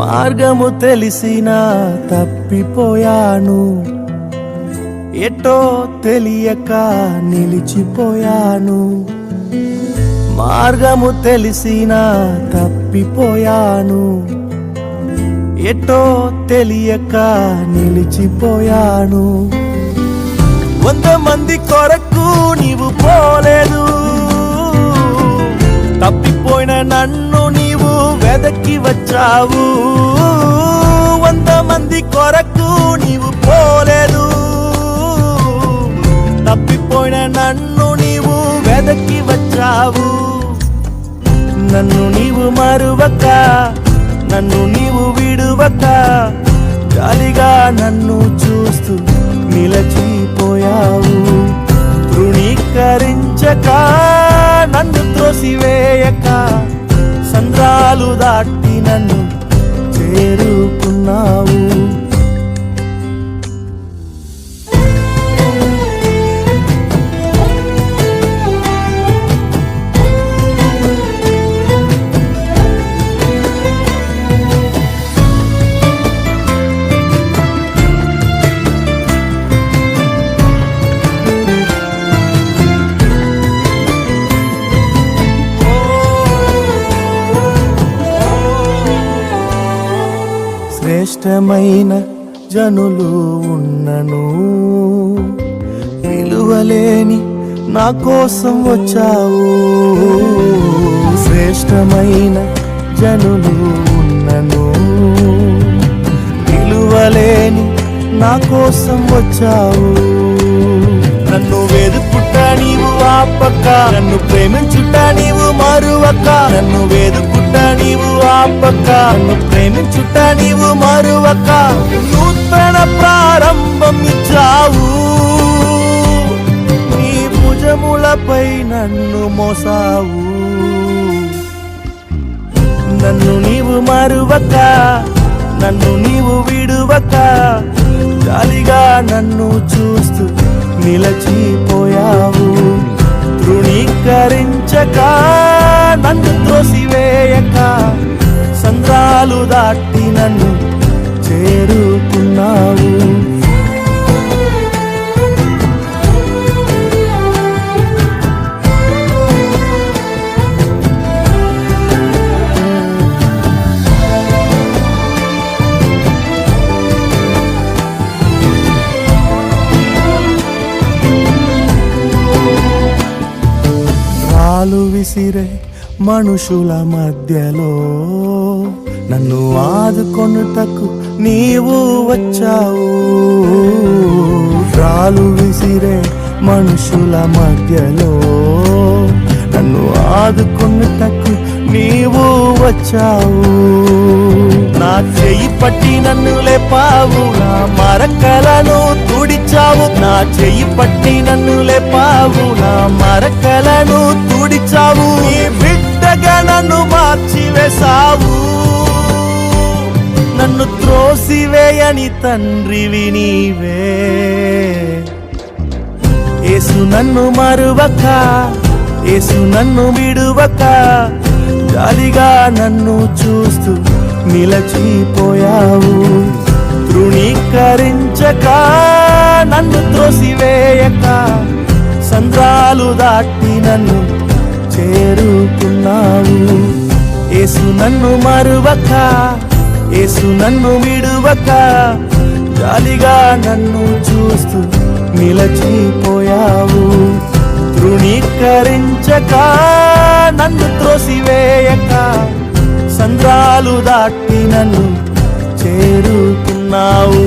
మార్గము తెలిసినా తప్పిపోయాను, ఎటో తెలియక నిలిచిపోయాను. మార్గము తెలిసినా తప్పిపోయాను, ఎటో తెలియక నిలిచిపోయాను. 100 మంది కొరకు నీవు పోలేదు, తప్పిపోయిన నన్ను నీవు వెదకి వచ్చావు. 100 మంది కొరకు నీవు పోలేదు, తప్పిపోయిన నన్ను నీవు వెదకి వచ్చావు. నన్ను నీవు మరువక, నన్ను నీవు విడువక, జాలిగా నన్ను చూస్తూ నిలచిపోయావు. తృణీకరించక, నన్ను త్రోసివేయక, సంద్రాలు దాటి నన్ను చేరుకున్నావు. శ్రేష్టమైన జనులు ఉన్నను, విలువలేని నా కోసం వచ్చావు. శ్రేష్టమైన జనులు ఉన్నను, విలువలేని నా కోసం వచ్చావు. నన్ను వెదుకుట నీవు ఆపక, నన్ను ప్రేమించుట నీవు మరువక. నన్ను వెదుకుట నీవు ఆపక, నన్ను ప్రేమించుట నీవు మరువక. నూతన ప్రారంభం ఇచ్చావు, నీ భుజములపై నన్ను మోసావు. నన్ను నీవు మరువక, నన్ను నీవు విడువక, జాలిగా నన్ను చూస్తూ నిలచిపోయావు. తృణీకరించక, నన్ను త్రోసివేయక, సంద్రాలు దాటి నన్ను చేరుకున్నావు. రాళ్ళు విసిరే మనుషుల మధ్యలో నన్ను ఆదుకొనుటకు నీవు వచ్చావు. రాళ్ళు విసిరే మనుషుల మధ్యలో నన్ను ఆదుకొనుటకు నీవు వచ్చావు. నా చెయ్యి పట్టి నన్ను లేపావు, నా మరకలను తుడిచావు. నా చెయ్యి పట్టి నన్ను లేపావు, నా మరకలను తుడిచావు. నీ బిడ్డగా నన్ను మార్చివేశావు, నన్ను త్రోసివేయని తండ్రివి నీవే. యేసు నన్ను మరువక, యేసు నన్ను విడువక, జాలిగా నన్ను చూస్తూ నిలచిపోయావు. తృణీకరించక, నన్ను త్రోసివేయక, సంద్రాలు దాటి నన్ను చేరుకున్నావు. యేసు నన్ను మరువక, యేసు నన్ను విడువక, జాలిగా నన్ను చూస్తూ నిలచిపోయావు. తృణీకరించక, నన్ను త్రోసివేయక, సంద్రాలు దాటి నన్ను చేరుకున్నావు.